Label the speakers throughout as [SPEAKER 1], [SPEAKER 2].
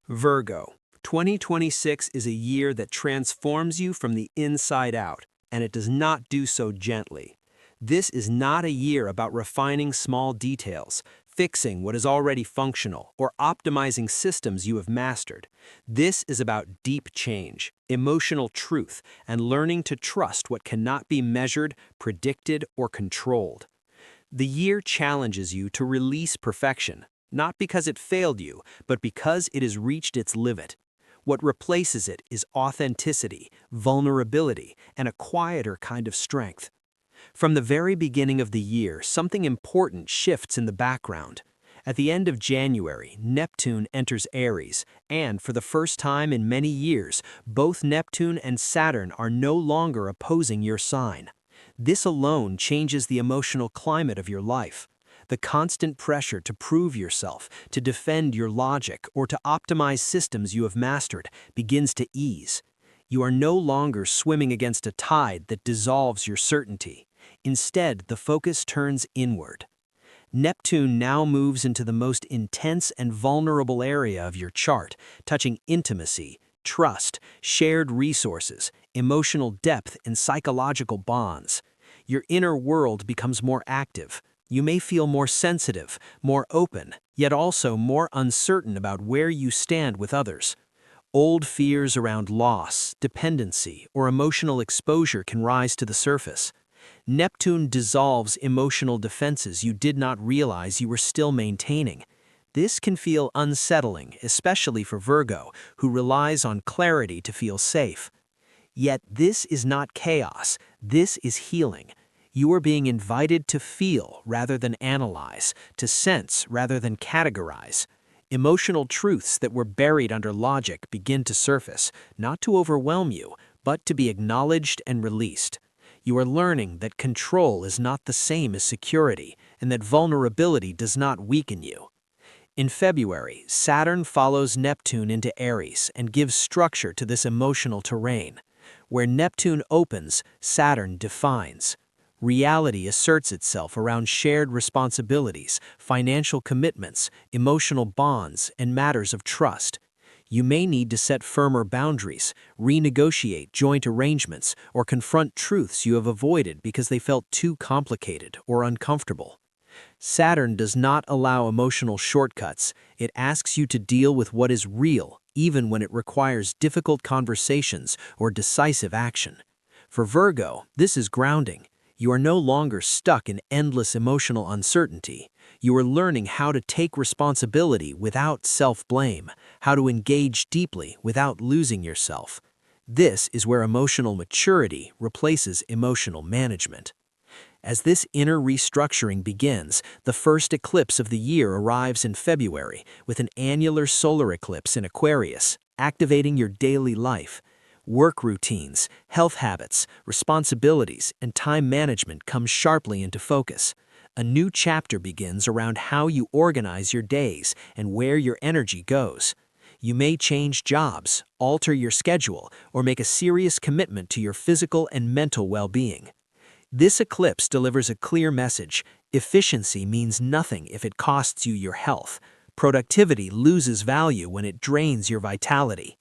[SPEAKER 1] Virgo, 2026 is a year that transforms you from the inside out, and it does not do so gently. This is not a year about refining small details, fixing what is already functional, or optimizing systems you have mastered. This is about deep change, emotional truth, and learning to trust what cannot be measured, predicted, or controlled. The year challenges you to release perfection, not because it failed you, but because it has reached its limit. What replaces it is authenticity, vulnerability, and a quieter kind of strength. From the very beginning of the year, something important shifts in the background. At the end of January, Neptune enters Aries, and for the first time in many years, both Neptune and Saturn are no longer opposing your sign. This alone changes the emotional climate of your life. The constant pressure to prove yourself, to defend your logic, or to optimize systems you have mastered begins to ease. You are no longer swimming against a tide that dissolves your certainty. Instead, the focus turns inward. Neptune now moves into the most intense and vulnerable area of your chart, touching intimacy, trust, shared resources, emotional depth, and psychological bonds. Your inner world becomes more active. You may feel more sensitive, more open, yet also more uncertain about where you stand with others. Old fears around loss, dependency, or emotional exposure can rise to the surface. Neptune dissolves emotional defenses you did not realize you were still maintaining. This can feel unsettling, especially for Virgo, who relies on clarity to feel safe. Yet this is not chaos, this is healing. You are being invited to feel rather than analyze, to sense rather than categorize. Emotional truths that were buried under logic begin to surface, not to overwhelm you, but to be acknowledged and released. You are learning that control is not the same as security, and that vulnerability does not weaken you. In February, Saturn follows Neptune into Aries and gives structure to this emotional terrain. Where Neptune opens, Saturn defines. Reality asserts itself around shared responsibilities, financial commitments, emotional bonds, and matters of trust. You may need to set firmer boundaries, renegotiate joint arrangements, or confront truths you have avoided because they felt too complicated or uncomfortable. Saturn does not allow emotional shortcuts. It asks you to deal with what is real, even when it requires difficult conversations or decisive action. For Virgo, this is grounding. You are no longer stuck in endless emotional uncertainty. You are learning how to take responsibility without self-blame, how to engage deeply without losing yourself. This is where emotional maturity replaces emotional management. As this inner restructuring begins, the first eclipse of the year arrives in February with an annular solar eclipse in Aquarius, activating your daily life. Work routines, health habits, responsibilities, and time management come sharply into focus. A new chapter begins around how you organize your days and where your energy goes. You may change jobs, alter your schedule, or make a serious commitment to your physical and mental well-being. This eclipse delivers a clear message. Efficiency means nothing if it costs you your health. Productivity loses value when it drains your vitality.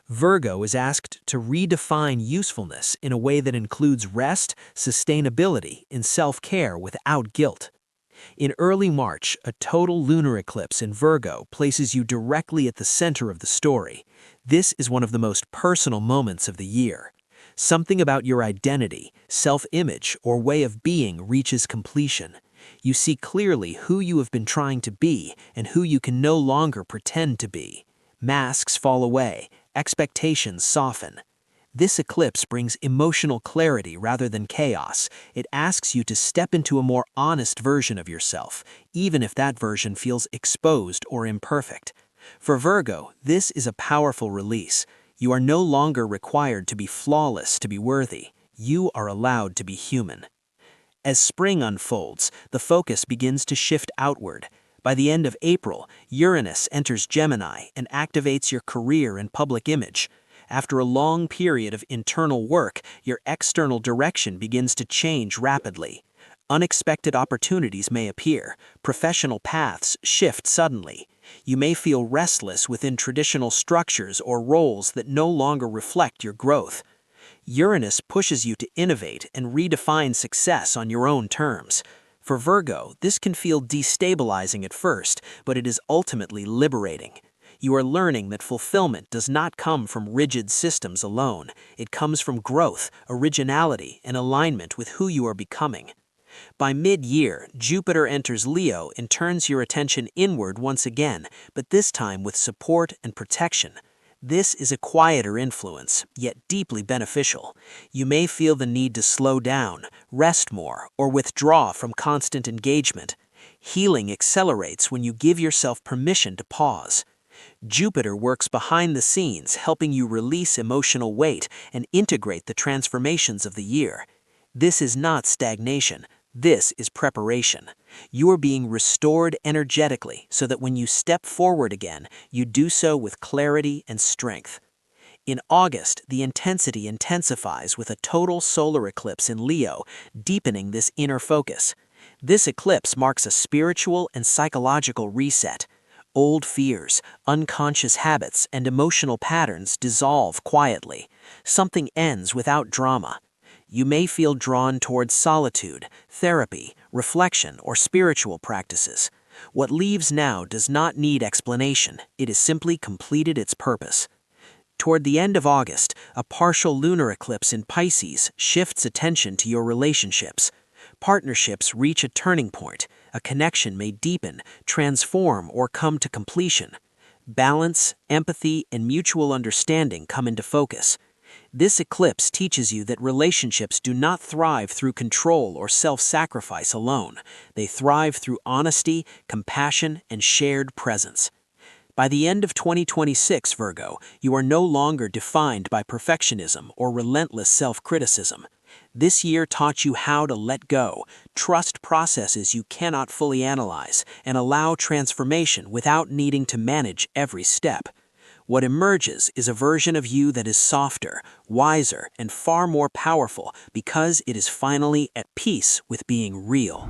[SPEAKER 1] Virgo is asked to redefine usefulness in a way that includes rest, sustainability, and self-care without guilt. In early March, a total lunar eclipse in Virgo places you directly at the center of the story. This is one of the most personal moments of the year. Something about your identity, self-image, or way of being reaches completion. You see clearly who you have been trying to be and who you can no longer pretend to be. Masks fall away, expectations soften. This eclipse brings emotional clarity rather than chaos. It asks you to step into a more honest version of yourself, even if that version feels exposed or imperfect. For Virgo, this is a powerful release. You are no longer required to be flawless to be worthy. You are allowed to be human. As spring unfolds, the focus begins to shift outward. By the end of April, Uranus enters Gemini and activates your career and public image. After a long period of internal work, your external direction begins to change rapidly. Unexpected opportunities may appear. Professional paths shift suddenly. You may feel restless within traditional structures or roles that no longer reflect your growth. Uranus pushes you to innovate and redefine success on your own terms. For Virgo, this can feel destabilizing at first, but it is ultimately liberating. You are learning that fulfillment does not come from rigid systems alone. It comes from growth, originality, and alignment with who you are becoming. By mid-year, Jupiter enters Leo and turns your attention inward once again, but this time with support and protection. This is a quieter influence, yet deeply beneficial. You may feel the need to slow down, rest more, or withdraw from constant engagement. Healing accelerates when you give yourself permission to pause. Jupiter works behind the scenes, helping you release emotional weight and integrate the transformations of the year. This is not stagnation. This is preparation. You are being restored energetically so that when you step forward again, you do so with clarity and strength. In August, the intensity intensifies with a total solar eclipse in Leo, deepening this inner focus. This eclipse marks a spiritual and psychological reset. Old fears, unconscious habits, and emotional patterns dissolve quietly. Something ends without drama. You may feel drawn towards solitude, therapy, reflection, or spiritual practices. What leaves now does not need explanation. It has simply completed its purpose. Toward the end of August, a partial lunar eclipse in Pisces shifts attention to your relationships. Partnerships reach a turning point. A connection may deepen, transform, or come to completion. Balance, empathy, and mutual understanding come into focus. This eclipse teaches you that relationships do not thrive through control or self-sacrifice alone. They thrive through honesty, compassion, and shared presence. By the end of 2026, Virgo, you are no longer defined by perfectionism or relentless self-criticism. This year taught you how to let go, trust processes you cannot fully analyze, and allow transformation without needing to manage every step. What emerges is a version of you that is softer, wiser, and far more powerful because it is finally at peace with being real.